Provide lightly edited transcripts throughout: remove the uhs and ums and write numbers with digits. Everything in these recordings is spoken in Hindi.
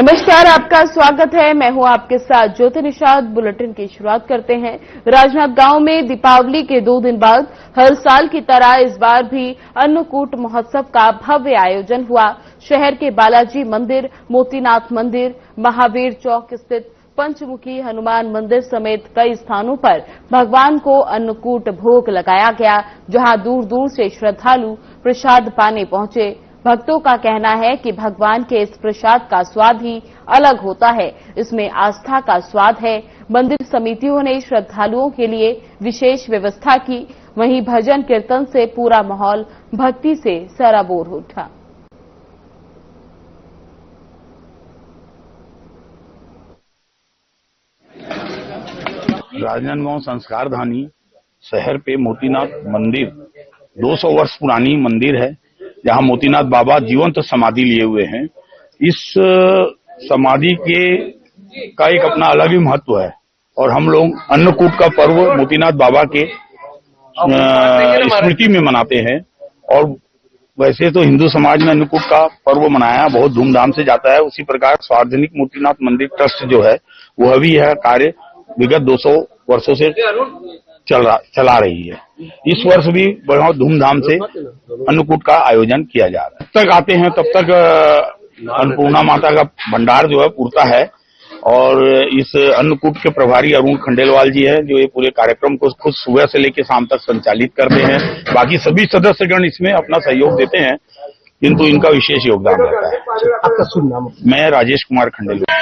नमस्कार, आपका स्वागत है। मैं हूं आपके साथ ज्योति निषाद। बुलेटिन की शुरुआत करते हैं। राजनांदगांव में दीपावली के 2 दिन बाद हर साल की तरह इस बार भी अन्नकूट महोत्सव का भव्य आयोजन हुआ। शहर के बालाजी मंदिर, मोतीनाथ मंदिर, महावीर चौक स्थित पंचमुखी हनुमान मंदिर समेत कई स्थानों पर भगवान को अन्नकूट भोग लगाया गया, जहां दूर दूर से श्रद्धालु प्रसाद पाने पहुंचे। भक्तों का कहना है कि भगवान के इस प्रसाद का स्वाद ही अलग होता है। इसमें आस्था का स्वाद है। मंदिर समितियों ने श्रद्धालुओं के लिए विशेष व्यवस्था की। वहीं भजन कीर्तन से पूरा माहौल भक्ति से सराबोर उठा। राजनांदगांव संस्कार धानी शहर पे मोतीनाथ मंदिर 200 वर्ष पुरानी मंदिर है, जहां मोतीनाथ बाबा जीवंत समाधि लिए हुए हैं। इस समाधि का एक अपना अलग ही महत्व है और हम लोग अन्नकूट का पर्व मोतीनाथ बाबा के स्मृति में मनाते हैं। और वैसे तो हिंदू समाज में अन्नकूट का पर्व मनाया बहुत धूमधाम से जाता है, उसी प्रकार सार्वजनिक मोतीनाथ मंदिर ट्रस्ट जो है वह भी यह कार्य विगत 200 वर्षों से चला रही है। इस वर्ष भी बहुत धूमधाम से अन्नकूट का आयोजन किया जा रहा है। जब तक आते हैं तब तक अन्नपूर्णा माता का भंडार जो है पूरता है। और इस अन्नकूट के प्रभारी अरुण खंडेलवाल जी है, जो ये पूरे कार्यक्रम को खुद सुबह से लेकर शाम तक संचालित करते हैं। बाकी सभी सदस्यगण इसमें अपना सहयोग देते हैं, किंतु इनका विशेष योगदान रहता है। आपका शुभ नाम? मैं राजेश कुमार खंडेलवाल।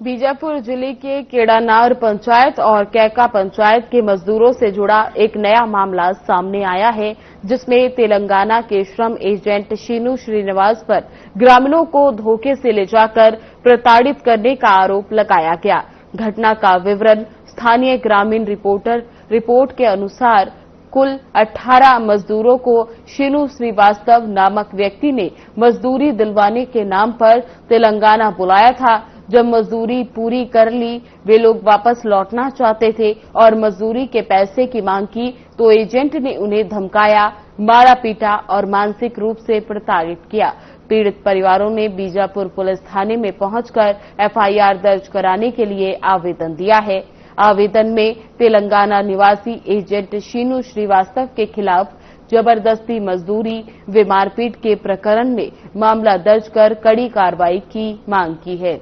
बीजापुर जिले के केडानार पंचायत और कैका पंचायत के मजदूरों से जुड़ा एक नया मामला सामने आया है, जिसमें तेलंगाना के श्रम एजेंट शीनू श्रीनिवास पर ग्रामीणों को धोखे से ले जाकर प्रताड़ित करने का आरोप लगाया गया। घटना का विवरण स्थानीय ग्रामीण रिपोर्ट के अनुसार कुल 18 मजदूरों को शीनू श्रीवास्तव नामक व्यक्ति ने मजदूरी दिलवाने के नाम पर तेलंगाना बुलाया था। जब मजदूरी पूरी कर ली, वे लोग वापस लौटना चाहते थे और मजदूरी के पैसे की मांग की तो एजेंट ने उन्हें धमकाया, मारा पीटा और मानसिक रूप से प्रताड़ित किया। पीड़ित परिवारों ने बीजापुर पुलिस थाने में पहुंचकर एफआईआर दर्ज कराने के लिए आवेदन दिया है। आवेदन में तेलंगाना निवासी एजेंट शीनू श्रीवास्तव के खिलाफ जबरदस्ती मजदूरी व मारपीट के प्रकरण में मामला दर्ज कर कड़ी कार्रवाई की मांग की है।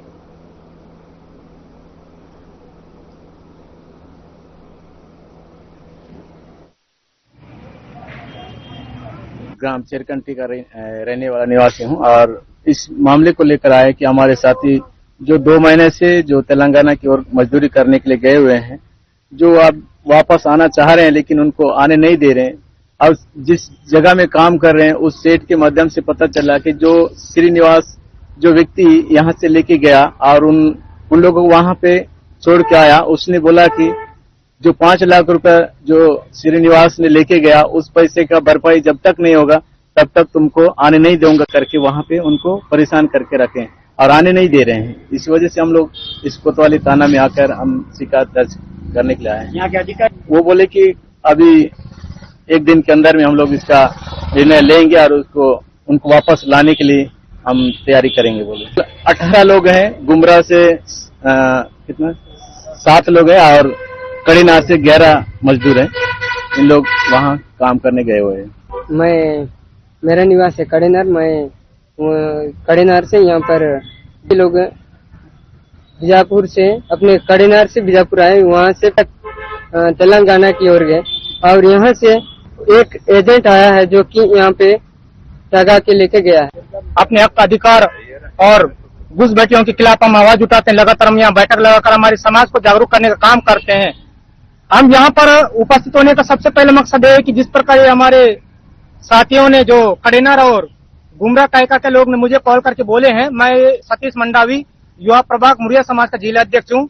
ग्राम चेरकंटी का रहने वाला निवासी हूं और इस मामले को लेकर आए कि हमारे साथी जो 2 महीने से जो तेलंगाना की ओर मजदूरी करने के लिए गए हुए हैं, जो अब वापस आना चाह रहे हैं लेकिन उनको आने नहीं दे रहे हैं। अब जिस जगह में काम कर रहे हैं उस सेठ के माध्यम से पता चला कि जो श्रीनिवास जो व्यक्ति यहाँ से लेके गया और उन लोगों को वहां पे छोड़ के आया, उसने बोला कि जो 5 लाख रुपए जो श्रीनिवास ने लेके गया उस पैसे का भरपाई जब तक नहीं होगा तब तक तुमको आने नहीं दूंगा करके वहां पे उनको परेशान करके रखे और आने नहीं दे रहे हैं। इस वजह से हम लोग इस कोतवाली थाना में आकर हम शिकायत दर्ज करने के लिए आए हैं। यहाँ के अधिकारी वो बोले कि अभी 1 दिन के अंदर में हम लोग इसका निर्णय लेंगे और उनको वापस लाने के लिए हम तैयारी करेंगे बोले। 18 लोग हैं, गुमरा से कितना 7 लोग हैं और कड़ीनार से 11 मजदूर हैं। इन लोग वहाँ काम करने गए हुए हैं। मेरा निवास है कड़ीनार। मैं कड़ीनार से यहाँ पर ये लोग बीजापुर से अपने कड़ीनार से बीजापुर आए, वहाँ से तेलंगाना की ओर गए और यहाँ से एक एजेंट आया है जो कि यहाँ पे जगह के लेके गया है। अपने हक अधिकार और घुसपैठियों के खिलाफ हम आवाज उठाते हैं। लगातार हम यहाँ बैठक लगाकर हमारे समाज को जागरूक करने का काम करते हैं। हम यहाँ पर उपस्थित होने का सबसे पहले मकसद है कि जिस प्रकार हमारे साथियों ने जो कड़ीनार और गुमरा कायका के लोग ने मुझे कॉल करके बोले हैं, मैं सतीश मंडावी युवा प्रभाग मुरिया समाज का जिला अध्यक्ष हूँ।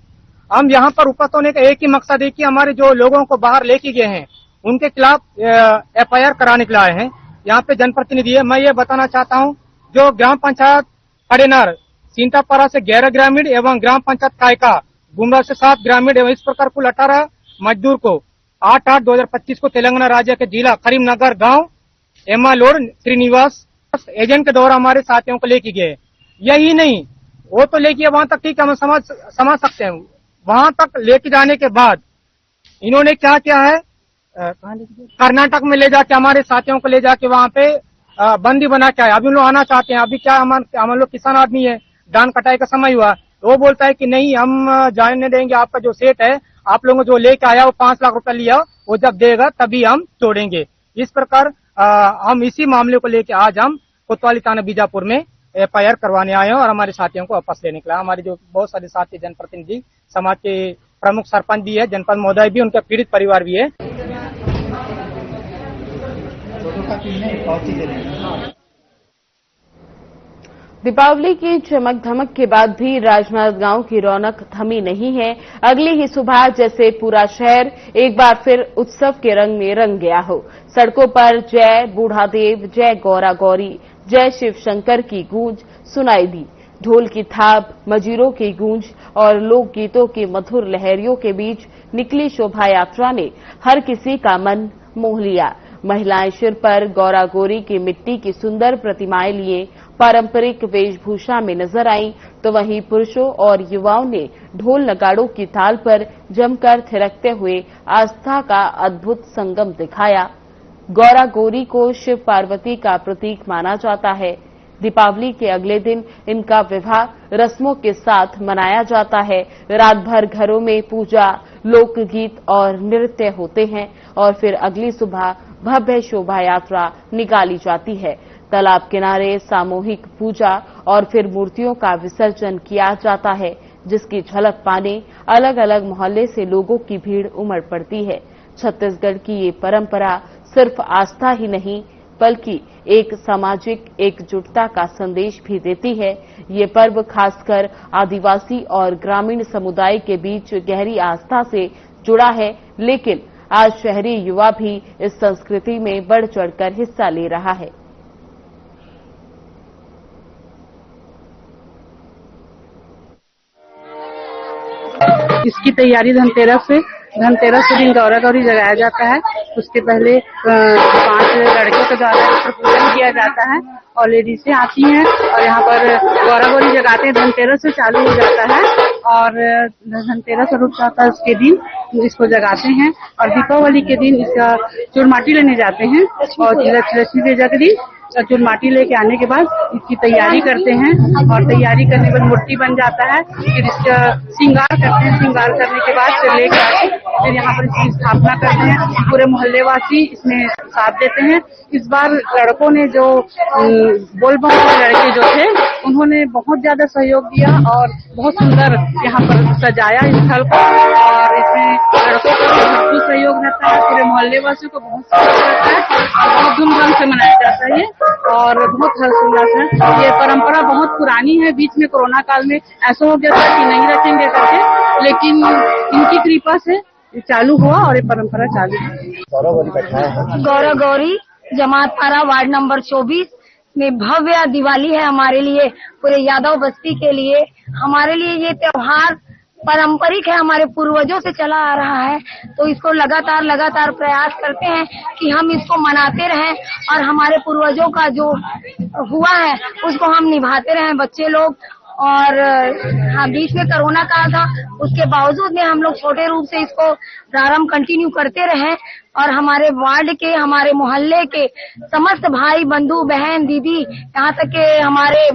हम यहाँ पर उपस्थित होने का एक ही मकसद है कि हमारे जो लोगों को बाहर लेके गए हैं उनके खिलाफ एफआईआर कराने के लिए आए हैं। यहाँ पे जनप्रतिनिधि है। मैं ये बताना चाहता हूँ, जो ग्राम पंचायत कड़ीनार सीतापारा से 11 ग्रामीण एवं ग्राम पंचायत कायका गुमरा से 7 ग्रामीण एवं इस प्रकार कुल 18 मजदूर को 8/8/2025 को तेलंगाना राज्य के जिला करीमनगर गांव एम्मालोड श्रीनिवास एजेंट के द्वारा हमारे साथियों को लेके गए। यही नहीं, वो तो लेके वहां तक ठीक है, हम समझ सकते हैं। वहां तक लेके जाने के बाद इन्होंने क्या किया है, कर्नाटक में ले जाके हमारे साथियों को ले जाके वहां पे बंदी बना के आए। अभी लोग आना चाहते हैं। अभी क्या हम लोग किसान आदमी है, धान कटाई का समय हुआ, वो बोलता है कि नहीं हम जाने देंगे, आपका जो सेठ है आप लोगों जो लेके आया वो 5 लाख रुपया लिया, वो जब देगा तभी हम छोड़ेंगे। इस प्रकार हम इसी मामले को लेके आज हम कोतवाली थाना बीजापुर में FIR करवाने आए हैं और हमारे साथियों को वापस लेने के लिए। हमारे जो बहुत सारे साथी जनप्रतिनिधि, समाज के प्रमुख सरपंच भी है, जनपद महोदय भी, उनका पीड़ित परिवार भी है। दीपावली की चमक धमक के बाद भी राजनांदगांव की रौनक थमी नहीं है। अगली ही सुबह जैसे पूरा शहर एक बार फिर उत्सव के रंग में रंग गया हो। सड़कों पर जय बूढ़ादेव, जय गौरा गौरी, जय शिव शंकर की गूंज सुनाई दी। ढोल की थाप, मजीरों की गूंज और लोकगीतों की मधुर लहरियों के बीच निकली शोभा यात्रा ने हर किसी का मन मोह लिया। महिलाएं सिर पर गौरा गौरी की मिट्टी की सुंदर प्रतिमाएं लिए पारंपरिक वेशभूषा में नजर आईं, तो वहीं पुरुषों और युवाओं ने ढोल नगाड़ों की ताल पर जमकर थिरकते हुए आस्था का अद्भुत संगम दिखाया। गौरा गौरी को शिव पार्वती का प्रतीक माना जाता है। दीपावली के अगले दिन इनका विवाह रस्मों के साथ मनाया जाता है। रात भर घरों में पूजा, लोकगीत और नृत्य होते हैं और फिर अगली सुबह भव्य शोभा यात्रा निकाली जाती है। तालाब किनारे सामूहिक पूजा और फिर मूर्तियों का विसर्जन किया जाता है, जिसकी झलक पाने अलग अलग मोहल्ले से लोगों की भीड़ उमड़ पड़ती है। छत्तीसगढ़ की ये परंपरा सिर्फ आस्था ही नहीं बल्कि एक सामाजिक एकजुटता का संदेश भी देती है। ये पर्व खासकर आदिवासी और ग्रामीण समुदाय के बीच गहरी आस्था से जुड़ा है, लेकिन आज शहरी युवा भी इस संस्कृति में बढ़ चढ़कर हिस्सा ले रहा है। इसकी तैयारी धनतेरस के दिन गौरा गौरी जगाया जाता है। उसके पहले 5 लड़कियों के द्वारा पूजन किया जाता है और लेडीजें आती हैं और यहाँ पर गौरा गौरी जगाते हैं। धनतेरस से चालू हो जाता है और धनतेरस रुक जाता है, उसके दिन इसको जगाते हैं और दीपावली के दिन इसका चूरमाटी लेने जाते हैं और लक्ष्मी पूजा के दिन चूरमाटी लेके आने के बाद इसकी तैयारी करते हैं और तैयारी करने के बाद मूर्ति बन जाता है। फिर इसका श्रृंगार करते हैं। श्रृंगार करने के बाद फिर लेकर आके फिर यहाँ पर इसकी स्थापना करते हैं। पूरे मोहल्ले वासी इसमें साथ देते हैं। इस बार लड़कों ने जो बोलबम वाले लड़के जो थे उन्होंने बहुत ज्यादा सहयोग दिया और बहुत सुंदर यहाँ पर सजाया स्थल को और इसमें लड़कों का भरपूर सहयोग रहता है। पूरे मोहल्ले वासियों को बहुत सहयोग रहता है और बहुत धूमधाम से मनाया जाता है और बहुत हर्षोल्लास है। ये परंपरा बहुत पुरानी है। बीच में कोरोना काल में ऐसा हो गया था कि नहीं रखेंगे करके, लेकिन इनकी कृपा से चालू हुआ और ये परंपरा चालू है। गौरा गौरी जमात पारा वार्ड नंबर 24 में भव्य दिवाली है हमारे लिए, पूरे यादव बस्ती के लिए। हमारे लिए ये त्योहार पारंपरिक है, हमारे पूर्वजों से चला आ रहा है, तो इसको लगातार प्रयास करते हैं कि हम इसको मनाते रहें और हमारे पूर्वजों का जो हुआ है उसको हम निभाते रहें बच्चे लोग। और हाँ, बीच में कोरोना काल था, उसके बावजूद में हम लोग छोटे रूप से इसको प्रारंभ कंटिन्यू करते रहे और हमारे वार्ड के, हमारे मोहल्ले के समस्त भाई बंधु बहन दीदी, यहाँ तक के हमारे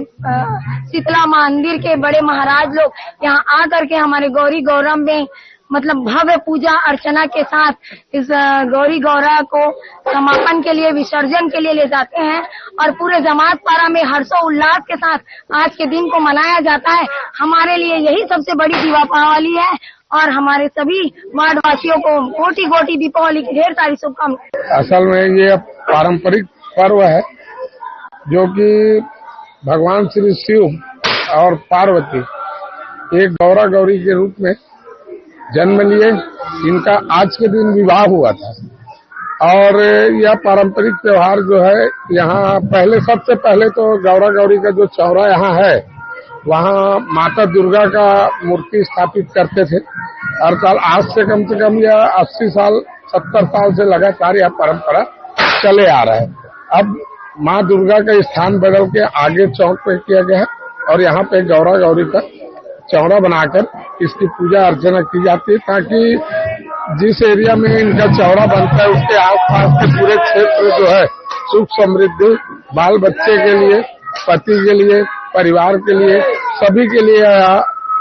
शीतला मंदिर के बड़े महाराज लोग यहाँ आकर के हमारे गौरी गौरम में मतलब भव्य पूजा अर्चना के साथ इस गौरी गौरा को समापन के लिए, विसर्जन के लिए ले जाते हैं और पूरे जमात पारा में हर्षोल्लास के साथ आज के दिन को मनाया जाता है। हमारे लिए यही सबसे बड़ी दीपावली है और हमारे सभी वार्ड वासियों को कोटि कोटि दीपावली की ढेर सारी शुभकामनाएं। असल में ये पारंपरिक पर्व है जो कि भगवान श्री शिव और पार्वती एक गौरा गौरी के रूप में जन्म लिए। इनका आज के दिन विवाह हुआ था और यह पारंपरिक त्योहार जो है यहाँ पहले, सबसे पहले तो गौरा गौरी का जो चौरा यहाँ है वहाँ माता दुर्गा का मूर्ति स्थापित करते थे अर्थात आज से कम या 80 साल 70 साल से लगातार यह परंपरा चले आ रहा है। अब माँ दुर्गा का स्थान बदल के आगे चौक पे किया गया है और यहाँ पे गौरा गौरी का चौड़ा बनाकर इसकी पूजा अर्चना की जाती है, ताकि जिस एरिया में इनका चौड़ा बनता है उसके आसपास के पूरे क्षेत्र जो है सुख समृद्धि, बाल बच्चे के लिए, पति के लिए, परिवार के लिए, सभी के लिए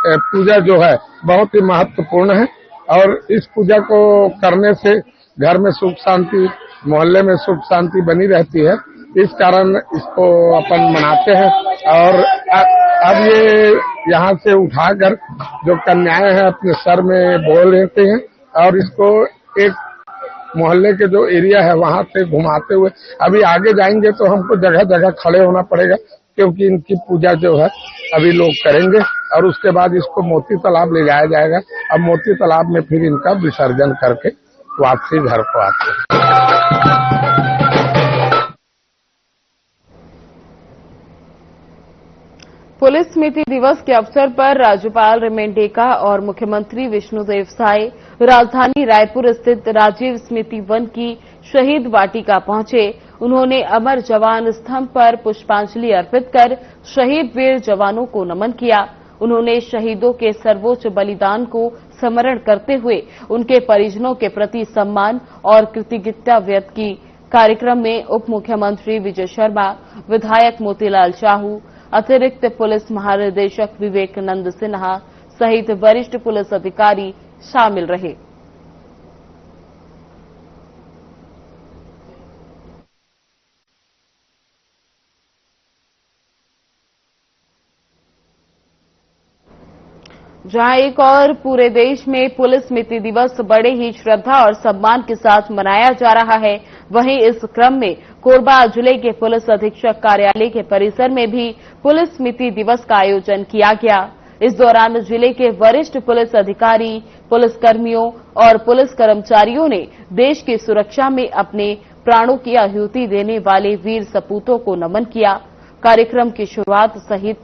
पूजा जो है बहुत ही महत्वपूर्ण है। और इस पूजा को करने से घर में सुख शांति, मोहल्ले में सुख शांति बनी रहती है। इस कारण इसको अपन मनाते हैं। और अब ये यहाँ से उठाकर जो कन्याएं हैं अपने सर में बोल लेते हैं और इसको एक मोहल्ले के जो एरिया है वहां से घुमाते हुए अभी आगे जाएंगे तो हमको जगह जगह खड़े होना पड़ेगा, क्योंकि इनकी पूजा जो है अभी लोग करेंगे और उसके बाद इसको मोती तालाब ले जाया जाएगा। अब मोती तालाब में फिर इनका विसर्जन करके वापसी घर को आते हैं। पुलिस स्मृति दिवस के अवसर पर राज्यपाल रेमेन डेका और मुख्यमंत्री विष्णुदेव साय राजधानी रायपुर स्थित राजीव स्मृति वन की शहीद वाटिका पहुंचे। उन्होंने अमर जवान स्तंभ पर पुष्पांजलि अर्पित कर शहीद वीर जवानों को नमन किया। उन्होंने शहीदों के सर्वोच्च बलिदान को स्मरण करते हुए उनके परिजनों के प्रति सम्मान और कृतज्ञता व्यक्त की। कार्यक्रम में उप मुख्यमंत्री विजय शर्मा, विधायक मोतीलाल साहू, अतिरिक्त पुलिस महानिदेशक विवेकानंद सिन्हा सहित वरिष्ठ पुलिस अधिकारी शामिल रहे। जहां एक और पूरे देश में पुलिस स्मृति दिवस बड़े ही श्रद्धा और सम्मान के साथ मनाया जा रहा है, वहीं इस क्रम में कोरबा जिले के पुलिस अधीक्षक कार्यालय के परिसर में भी पुलिस स्मृति दिवस का आयोजन किया गया। इस दौरान जिले के वरिष्ठ पुलिस अधिकारी, पुलिसकर्मियों और पुलिस कर्मचारियों ने देश की सुरक्षा में अपने प्राणों की आहुति देने वाले वीर सपूतों को नमन किया। कार्यक्रम की शुरुआत सहित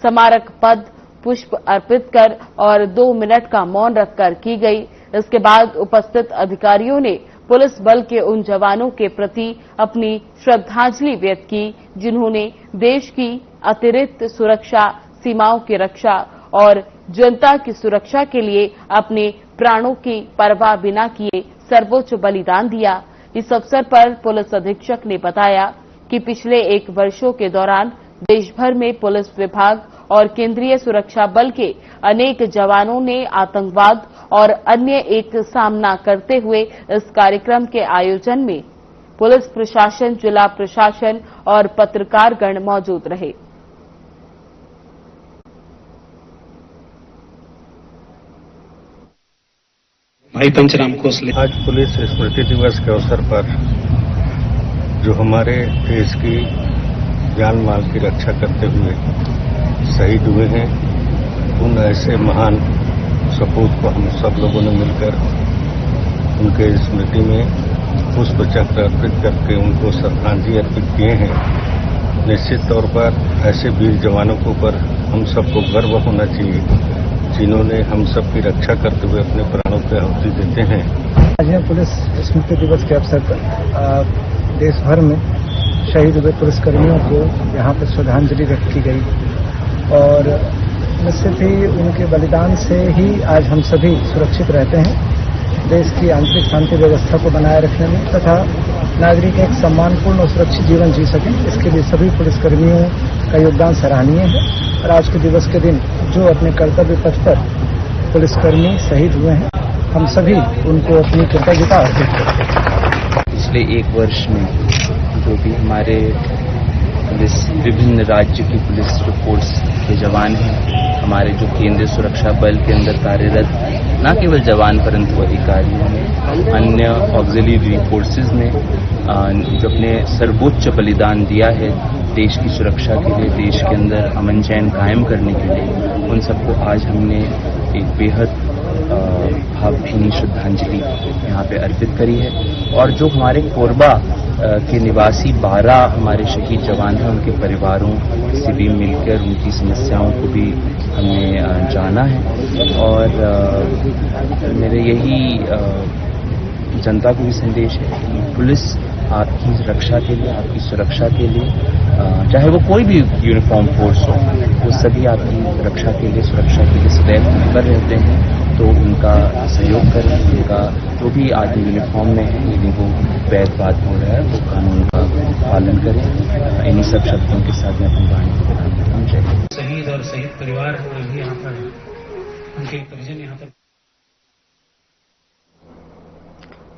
स्मारक पद पुष्प अर्पित कर और 2 मिनट का मौन रखकर की गई। इसके बाद उपस्थित अधिकारियों ने पुलिस बल के उन जवानों के प्रति अपनी श्रद्धांजलि व्यक्त की जिन्होंने देश की अतिरिक्त सुरक्षा, सीमाओं की रक्षा और जनता की सुरक्षा के लिए अपने प्राणों की परवाह बिना किए सर्वोच्च बलिदान दिया। इस अवसर पर पुलिस अधीक्षक ने बताया कि पिछले 1 वर्षों के दौरान देश भर में पुलिस विभाग और केंद्रीय सुरक्षा बल के अनेक जवानों ने आतंकवाद और अन्य एक सामना करते हुए इस कार्यक्रम के आयोजन में पुलिस प्रशासन, जिला प्रशासन और पत्रकारगण मौजूद रहे। भाई पंचराम खोसले। आज पुलिस स्मृति दिवस के अवसर पर जो हमारे देश की जान माल की रक्षा करते हुए शहीद हुए हैं, उन ऐसे महान सपूत को हम सब लोगों ने मिलकर उनके स्मृति में पुष्प चक्र अर्पित करके उनको श्रद्धांजलि अर्पित किए हैं। निश्चित तौर पर ऐसे वीर जवानों के ऊपर हम सबको गर्व होना चाहिए, जिन्होंने हम सब की रक्षा करते हुए अपने प्राणों की आहुति देते हैं। आज पुलिस स्मृति दिवस के अवसर पर देश भर में शहीद हुए पुलिसकर्मियों को यहाँ पर श्रद्धांजलि व्यक्त की गई और निश्चित ही उनके बलिदान से ही आज हम सभी सुरक्षित रहते हैं। देश की आंतरिक शांति व्यवस्था को बनाए रखने में तथा नागरिक एक सम्मानपूर्ण और सुरक्षित जीवन जी सकें, इसके लिए सभी पुलिसकर्मियों का योगदान सराहनीय है। और आज के दिवस के दिन जो अपने कर्तव्य पथ पर पुलिसकर्मी शहीद हुए हैं, हम सभी उनको अपनी कृतज्ञता अर्पित करते हैं। पिछले 1 वर्ष में जो भी हमारे पुलिस, विभिन्न राज्य की पुलिस जो फोर्स के जवान हैं, हमारे जो केंद्रीय सुरक्षा बल के अंदर कार्यरत न केवल जवान परंतु अधिकारियों ने, अन्य ऑक्सिलरी फोर्सेज ने जो अपने सर्वोच्च बलिदान दिया है देश की सुरक्षा के लिए, देश के अंदर अमन चैन कायम करने के लिए, उन सबको आज हमने एक बेहद भावभीनी श्रद्धांजलि यहाँ पे अर्पित करी है। और जो हमारे कोरबा के निवासी 12 हमारे शहीद जवान हैं, उनके परिवारों से भी मिलकर उनकी समस्याओं को भी हमने जाना है। और मेरे यही जनता को भी संदेश है कि पुलिस आपकी रक्षा के लिए, आपकी सुरक्षा के लिए, चाहे वो कोई भी यूनिफॉर्म फोर्स हो, वो सभी आपकी रक्षा के लिए, सुरक्षा के लिए सदैव तत्पर रहते हैं। तो उनका सहयोग करें, उनका जो भी आदमी यूनिफॉर्म में है, यदि वो वैध बात हो रहा है तो कानून का पालन करें। इन्हीं सब शब्दों के साथ मैं अपनी वाणी को विराम देता हूं। जय हिंद। शहीद और शहीद परिवार है, भी यहाँ पर उनके परिजन यहाँ पर।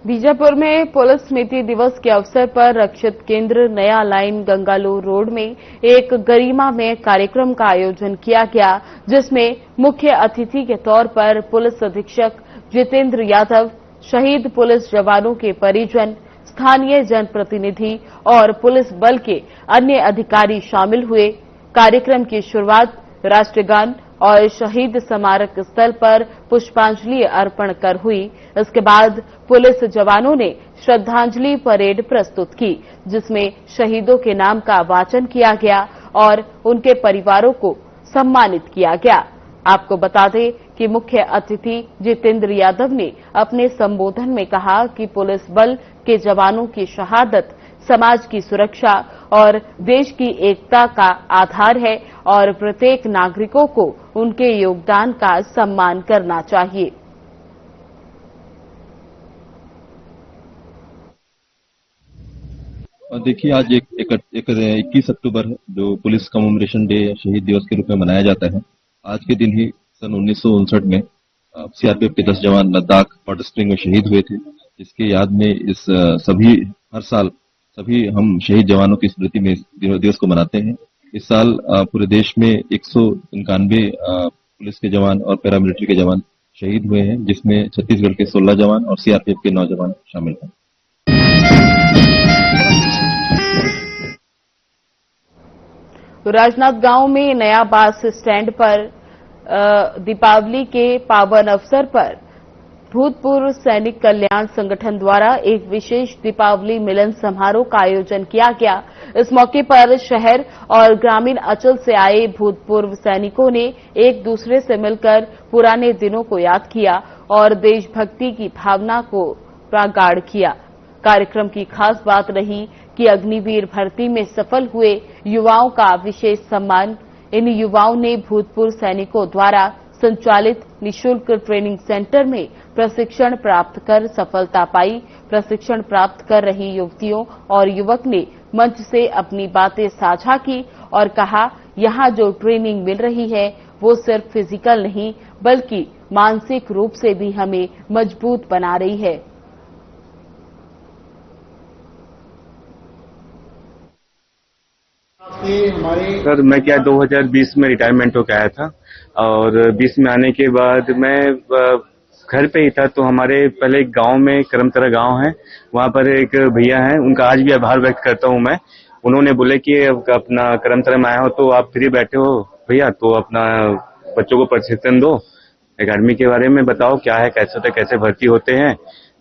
बीजापुर में पुलिस स्मृति दिवस के अवसर पर रक्षित केंद्र नया लाइन गंगालूर रोड में एक गरिमामय कार्यक्रम का आयोजन किया गया, जिसमें मुख्य अतिथि के तौर पर पुलिस अधीक्षक जितेंद्र यादव, शहीद पुलिस जवानों के परिजन, स्थानीय जनप्रतिनिधि और पुलिस बल के अन्य अधिकारी शामिल हुए। कार्यक्रम की शुरुआत राष्ट्रगान और शहीद स्मारक स्थल पर पुष्पांजलि अर्पण कर हुई। इसके बाद पुलिस जवानों ने श्रद्धांजलि परेड प्रस्तुत की, जिसमें शहीदों के नाम का वाचन किया गया और उनके परिवारों को सम्मानित किया गया। आपको बता दें कि मुख्य अतिथि जितेंद्र यादव ने अपने संबोधन में कहा कि पुलिस बल के जवानों की शहादत समाज की सुरक्षा और देश की एकता का आधार है और प्रत्येक नागरिकों को उनके योगदान का सम्मान करना चाहिए। देखिए, आज 21 अक्टूबर जो पुलिस कमेमोरेशन डे शहीद दिवस के रूप में मनाया जाता है। आज के दिन ही सन 1959 में सीआरपीएफ के 10 जवान लद्दाख हॉट स्प्रिंग में शहीद हुए थे, जिसके याद में इस हर साल सभी हम शहीद जवानों की स्मृति में दिवस को मनाते हैं। इस साल पूरे देश में 191 पुलिस के जवान और पैरामिलिट्री के जवान शहीद हुए हैं, जिसमें छत्तीसगढ़ के 16 जवान और सीआरपीएफ के 9 जवान शामिल हैं। राजनांदगांव में नया बस स्टैंड पर दीपावली के पावन अवसर पर भूतपूर्व सैनिक कल्याण संगठन द्वारा एक विशेष दीपावली मिलन समारोह का आयोजन किया गया। इस मौके पर शहर और ग्रामीण अंचल से आए भूतपूर्व सैनिकों ने एक दूसरे से मिलकर पुराने दिनों को याद किया और देशभक्ति की भावना को प्रगाढ़ किया। कार्यक्रम की खास बात रही कि अग्निवीर भर्ती में सफल हुए युवाओं का विशेष सम्मान। इन युवाओं ने भूतपूर्व सैनिकों द्वारा संचालित निःशुल्क ट्रेनिंग सेंटर में प्रशिक्षण प्राप्त कर सफलता पाई। प्रशिक्षण प्राप्त कर रही युवतियों और युवक ने मंच से अपनी बातें साझा की और कहा, यहां जो ट्रेनिंग मिल रही है वो सिर्फ फिजिकल नहीं बल्कि मानसिक रूप से भी हमें मजबूत बना रही है। सर, मैं 2020 में रिटायरमेंट होकर आया था और 20 में आने के बाद मैं घर पे ही था। तो हमारे पहले गांव में करमतरा गांव है, वहां पर एक भैया हैं, उनका आज भी आभार व्यक्त करता हूं मैं। उन्होंने बोले कि अपना करमतरा में आया हो तो आप फ्री बैठे हो भैया, तो अपना बच्चों को प्रशिक्षण दो, एकेडमी के बारे में बताओ क्या है, कैसे होता है, कैसे भर्ती होते हैं।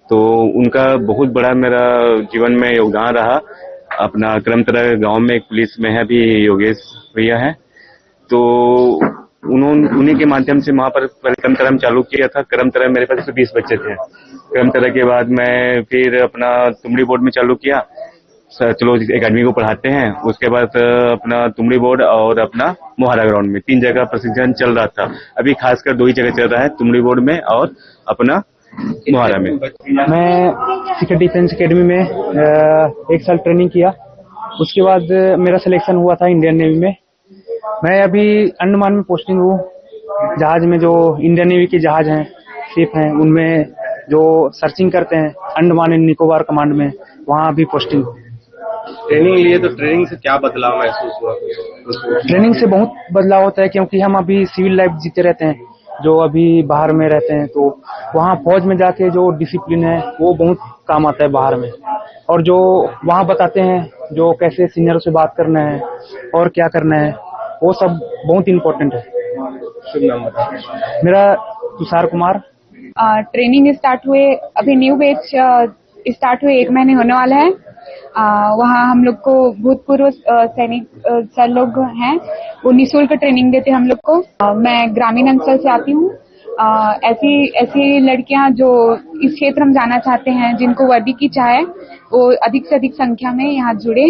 तो उनका बहुत बड़ा मेरा जीवन में योगदान रहा। अपना करमतरा गांव में एक पुलिस में है भी योगेश भैया है, तो उन्हीं के माध्यम से वहां पर करमतरा में चालू किया था। करमतरा मेरे पास 20 बच्चे थे। करमतरा के बाद मैं फिर अपना तुमड़ी बोर्ड में चालू किया, चलो एकेडमी को पढ़ाते हैं। उसके बाद अपना तुमड़ी बोर्ड और अपना मोहारा ग्राउंड में 3 जगह प्रशिक्षण चल रहा था। अभी खासकर 2 ही जगह चल रहा है, तुमड़ी बोर्ड में और अपना मोहारा में। मैं सीक्रेट डिफेंस एकेडमी में 1 साल ट्रेनिंग किया। उसके बाद मेरा सिलेक्शन हुआ था इंडियन नेवी में। मैं अभी अंडमान में पोस्टिंग हूँ। जहाज में जो इंडियन नेवी के जहाज हैं, शिप हैं, उनमें जो सर्चिंग करते हैं अंडमान एंड निकोबार कमांड में, वहाँ अभी पोस्टिंग हूँ। ट्रेनिंग लिए तो ट्रेनिंग से क्या बदलाव महसूस हुआ? ट्रेनिंग से बहुत बदलाव होता है, क्योंकि हम अभी सिविल लाइफ जीते रहते हैं, जो अभी बाहर में रहते हैं, तो वहाँ फौज में जाके जो डिसिप्लिन है वो बहुत काम आता है बाहर में। और जो वहाँ बताते हैं जो कैसे सीनियरों से बात करना है और क्या करना है, वो सब बहुत इम्पोर्टेंट है। मेरा तुषार कुमार। ट्रेनिंग स्टार्ट हुए, अभी न्यू बैच स्टार्ट हुए 1 महीने होने वाला है। वहाँ हम लोग को भूतपूर्व सैनिक सर लोग हैं, वो निःशुल्क ट्रेनिंग देते हम लोग को। मैं ग्रामीण अंचल से आती हूँ। ऐसी लड़कियां जो इस क्षेत्र में जाना चाहते हैं, जिनको वर्दी की चाह है, वो अधिक से अधिक संख्या में यहाँ जुड़े।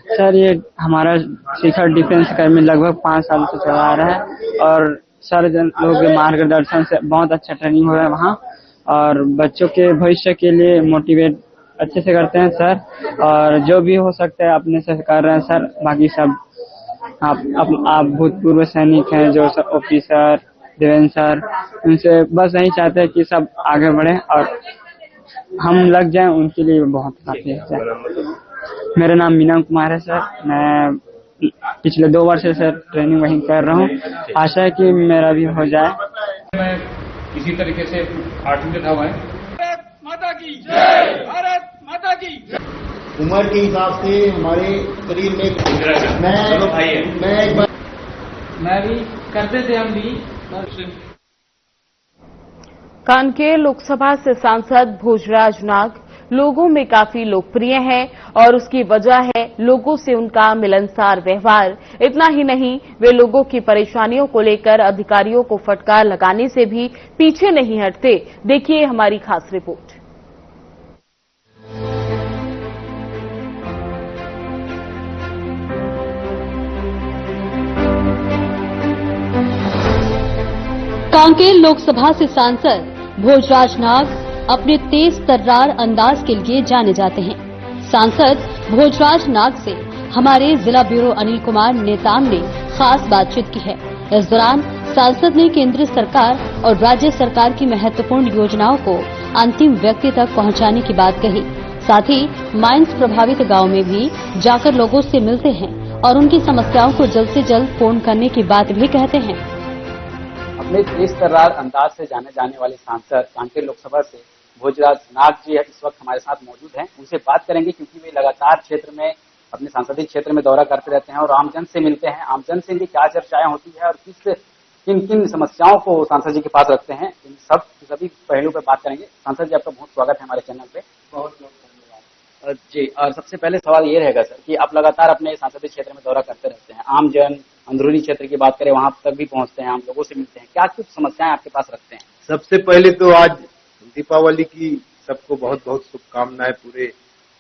सर, ये हमारा शिखर डिफेंस अकेडमी लगभग 5 साल से चला आ रहा है और सर लोगों के मार्गदर्शन से बहुत अच्छा ट्रेनिंग हो रहा है वहाँ, और बच्चों के भविष्य के लिए मोटिवेट अच्छे से करते हैं सर, और जो भी हो सकता है अपने से कर रहे हैं सर। बाकी सब आप भूतपूर्व सैनिक हैं, जो सब ऑफिसर, देवेंद्र सर, उनसे बस यही चाहते हैं कि सब आगे बढ़े और हम लग जाएं, उनके लिए बहुत काफी है सर। मेरा नाम मीना कुमार है सर। मैं पिछले 2 वर्ष से सर ट्रेनिंग वहीं कर रहा हूँ। आशा है कि मेरा भी हो जाए। मैं इसी तरीके से 8वीं तक हुआ है। भारत माता की जय, भारत माता की जय। उम्र के हिसाब से हमारे शरीर में मैं भी करते थे हम भी। कांकेर लोकसभा से सांसद भोजराज नाग लोगों में काफी लोकप्रिय हैं और उसकी वजह है लोगों से उनका मिलनसार व्यवहार। इतना ही नहीं, वे लोगों की परेशानियों को लेकर अधिकारियों को फटकार लगाने से भी पीछे नहीं हटते। देखिए हमारी खास रिपोर्ट। कांकेर लोकसभा से सांसद भोजराज नाग अपने तेज तर्रार अंदाज के लिए जाने जाते हैं। सांसद भोजराज नाग से हमारे जिला ब्यूरो अनिल कुमार नेताम ने खास बातचीत की है। इस दौरान सांसद ने केंद्र सरकार और राज्य सरकार की महत्वपूर्ण योजनाओं को अंतिम व्यक्ति तक पहुंचाने की बात कही। साथ ही माइंस प्रभावित गांव में भी जाकर लोगों से मिलते हैं और उनकी समस्याओं को जल्द से जल्द पूर्ण करने की बात भी कहते हैं। अपने तेज तर्रार अंदाज से जाने जाने वाले सांसद कांकेर लोकसभा से भोजराज नाग जी इस वक्त हमारे साथ मौजूद हैं। उनसे बात करेंगे क्योंकि वे लगातार क्षेत्र में, अपने संसदीय क्षेत्र में दौरा करते रहते हैं और आमजन से मिलते हैं। आमजन से इनकी क्या चर्चाएं होती है और किन किन समस्याओं को सांसद जी के पास रखते हैं, इन सभी पहलू पर बात करेंगे। सांसद जी, आपका बहुत स्वागत है हमारे चैनल पे। बहुत धन्यवाद जी। और सबसे पहले सवाल ये रहेगा सर कि आप लगातार अपने संसदीय क्षेत्र में दौरा करते रहते हैं, आमजन, अंदरूनी क्षेत्र की बात करें, वहां तक भी पहुंचते हैं, आम लोगों से मिलते हैं, क्या कुछ समस्याएं आपके पास रखते हैं? सबसे पहले तो आज दीपावली की सबको बहुत बहुत शुभकामनाएं, पूरे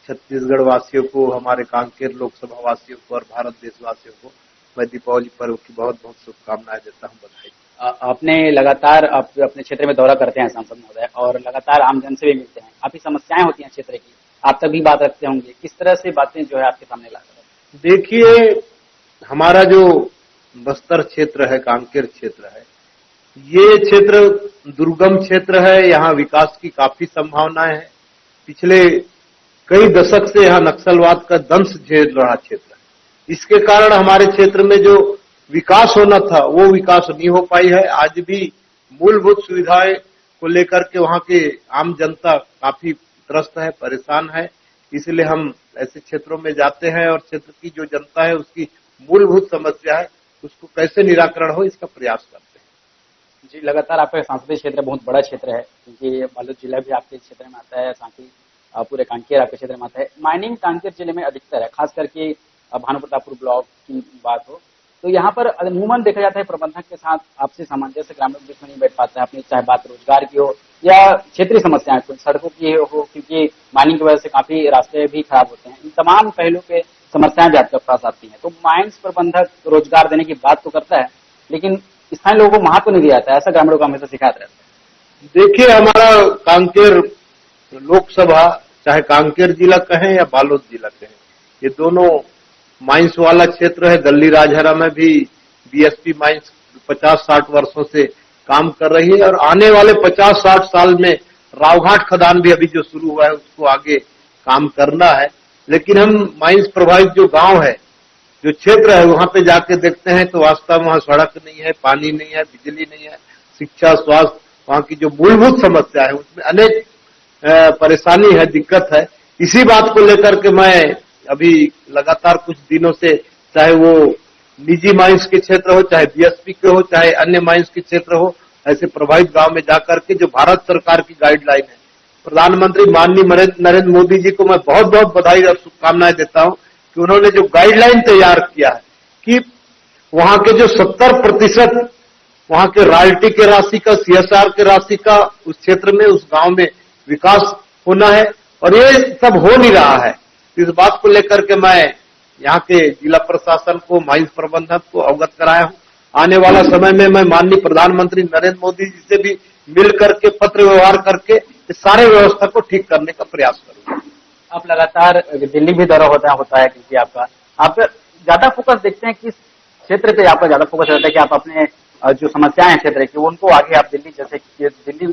छत्तीसगढ़ वासियों को, हमारे कांकेर लोकसभा वासियों को और भारत देशवासियों को मैं दीपावली पर्व की बहुत बहुत शुभकामनाएं देता हूं, बधाई। आपने लगातार अपने क्षेत्र में दौरा करते हैं सांसद महोदय और लगातार आमजन से भी मिलते हैं, काफी समस्याएं होती हैं क्षेत्र की, आप तक भी बात रखते होंगे, किस तरह से बातें जो है आपके सामने लाते हैं? देखिए, हमारा जो बस्तर क्षेत्र है, कांकेर क्षेत्र है, ये क्षेत्र दुर्गम क्षेत्र है। यहाँ विकास की काफी संभावनाएं हैं। पिछले कई दशक से यहाँ नक्सलवाद का दंश झेल रहा क्षेत्र है। इसके कारण हमारे क्षेत्र में जो विकास होना था वो विकास नहीं हो पाई है। आज भी मूलभूत सुविधाएं को लेकर के वहाँ के आम जनता काफी त्रस्त है, परेशान है। इसलिए हम ऐसे क्षेत्रों में जाते हैं और क्षेत्र की जो जनता है उसकी मूलभूत समस्या है, उसको कैसे निराकरण हो, इसका प्रयास करते हैं। जी, लगातार आपका संसदीय क्षेत्र बहुत बड़ा क्षेत्र है क्योंकि बालोद जिला भी आपके क्षेत्र में आता है, साथ ही पूरे कांकेर आपके क्षेत्र में आता है। माइनिंग कांकेर जिले में अधिकतर है, खास करके भानुप्रतापपुर ब्लॉक की बात हो तो यहाँ पर अमूमन देखा जाता है प्रबंधक के साथ आपसी सामंजस्य ग्रामीण बीच में नहीं बैठ पाता है, अपनी चाहे बात रोजगार की हो या क्षेत्रीय समस्याएं, कुछ सड़कों की हो, क्योंकि माइनिंग की वजह से काफी रास्ते भी खराब होते हैं। इन तमाम पहलू पे समस्याएं भी आपके पास आती हैं। तो माइंस प्रबंधक रोजगार देने की बात तो करता है, लेकिन स्थानीय लोगों को महत्व नहीं दिया जाता है, ऐसा ग्रामीणों को हमेशा सिखाया रहता है। देखिए, हमारा कांकेर लोकसभा, चाहे कांकेर जिला कहें या बालोद जिला कहें, ये दोनों माइंस वाला क्षेत्र है। दल्ली राजहरा में भी बीएसपी माइंस 50-60 वर्षों से काम कर रही है और आने वाले 50-60 साल में रावघाट खदान भी अभी जो शुरू हुआ है उसको आगे काम करना है। लेकिन हम माइंस प्रभावित जो गांव है, जो क्षेत्र है, वहां पे जाके देखते हैं तो वास्तव में वहां सड़क नहीं है, पानी नहीं है, बिजली नहीं है, शिक्षा, स्वास्थ्य, वहां की जो मूलभूत समस्या है उसमें अनेक परेशानी है, दिक्कत है। इसी बात को लेकर के मैं अभी लगातार कुछ दिनों से, चाहे वो निजी माइंस के क्षेत्र हो, चाहे बीएसपी के हो, चाहे अन्य माइंस के क्षेत्र हो, ऐसे प्रभावित गांव में जाकर के जो भारत सरकार की गाइडलाइन है प्रधानमंत्री माननीय नरेंद्र मोदी जी को मैं बहुत बहुत बधाई और शुभकामनाएं देता हूं कि उन्होंने जो गाइडलाइन तैयार किया है कि वहां के जो 70% वहां के रॉयल्टी के राशि का, CSR के राशि का उस क्षेत्र में, उस गांव में विकास होना है, और ये सब हो नहीं रहा है। इस बात को लेकर के मैं यहाँ के जिला प्रशासन को, माइंस प्रबंधक को अवगत कराया हूं। आने वाला समय में मैं माननीय प्रधानमंत्री नरेंद्र मोदी जी से भी मिल करके, पत्र व्यवहार करके इस सारे व्यवस्था को ठीक करने का प्रयास करूंगा। आप लगातार दिल्ली भी दौरा होता है क्योंकि आप ज्यादा फोकस देखते हैं किस क्षेत्र पे आपका ज्यादा फोकस रहता है कि आप अपने जो समस्याएं हैं क्षेत्र की उनको आगे आप दिल्ली, जैसे कि दिल्ली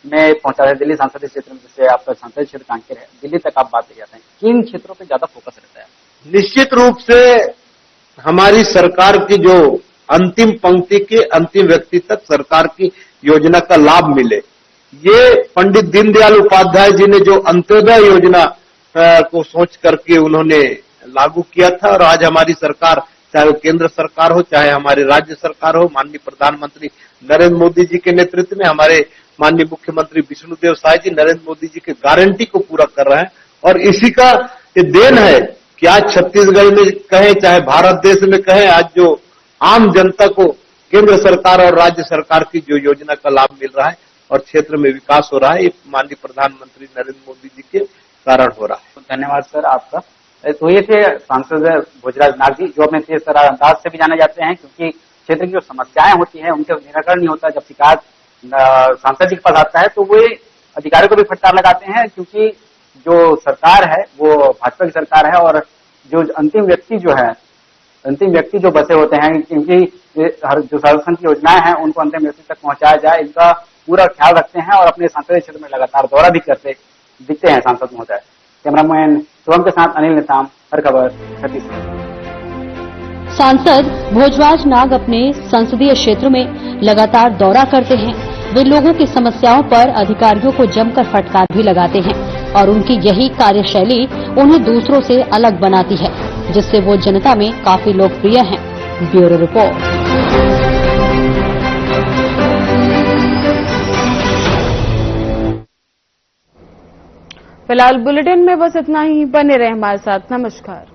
में पहुंचा है, दिल्ली संसदीय क्षेत्र में जैसे आपका संसदीय क्षेत्र कांकेर है, दिल्ली तक आप बात ले जाते हैं, किन क्षेत्रों पे ज्यादा फोकस रहता है? निश्चित रूप से हमारी सरकार की जो अंतिम पंक्ति के अंतिम व्यक्ति तक सरकार की योजना का लाभ मिले, ये पंडित दीनदयाल उपाध्याय जी ने जो अंत्योदय योजना को सोच करके उन्होंने लागू किया था, और आज हमारी सरकार, चाहे वो केंद्र सरकार हो, चाहे हमारी राज्य सरकार हो, माननीय प्रधानमंत्री नरेंद्र मोदी जी के नेतृत्व में हमारे माननीय मुख्यमंत्री विष्णुदेव साय जी नरेंद्र मोदी जी के गारंटी को पूरा कर रहे हैं। और इसी का ये देन है कि आज छत्तीसगढ़ में कहें, चाहे भारत देश में कहें, आज जो आम जनता को केंद्र सरकार और राज्य सरकार की जो योजना का लाभ मिल रहा है और क्षेत्र में विकास हो रहा है, ये माननीय प्रधानमंत्री नरेंद्र मोदी जी के कारण हो रहा है। धन्यवाद सर आपका। तो ये थे सांसद भोजराज नाग जी, जो अपने तेज तर्रार अंदाज से भी जाने जाते हैं, क्योंकि क्षेत्र की जो समस्याएं होती हैं उनके निराकरण नहीं होता। जब शिकायत सांसद जी के पास आता है तो वे अधिकारियों को भी फटकार लगाते हैं, क्योंकि जो सरकार है वो भाजपा की सरकार है, और जो अंतिम व्यक्ति जो बसे होते हैं, क्योंकि जो संरक्षण की योजनाएं हैं उनको अंतिम व्यक्ति तक पहुंचाया जाए, इनका पूरा ख्याल रखते हैं और अपने संसदीय क्षेत्र में लगातार दौरा भी करते दिखते हैं सांसद महोदय। कैमरामैन शिवम के साथ अनिल नेताम, हर खबर छत्तीसगढ़। सांसद भोजराज नाग अपने संसदीय क्षेत्र में लगातार दौरा करते हैं। वे लोगों की समस्याओं पर अधिकारियों को जमकर फटकार भी लगाते हैं, और उनकी यही कार्यशैली उन्हें दूसरों से अलग बनाती है, जिससे वो जनता में काफी लोकप्रिय हैं। Bureau report. फिलहाल बुलेटिन में बस इतना ही। बने रहे हमारे साथ। नमस्कार।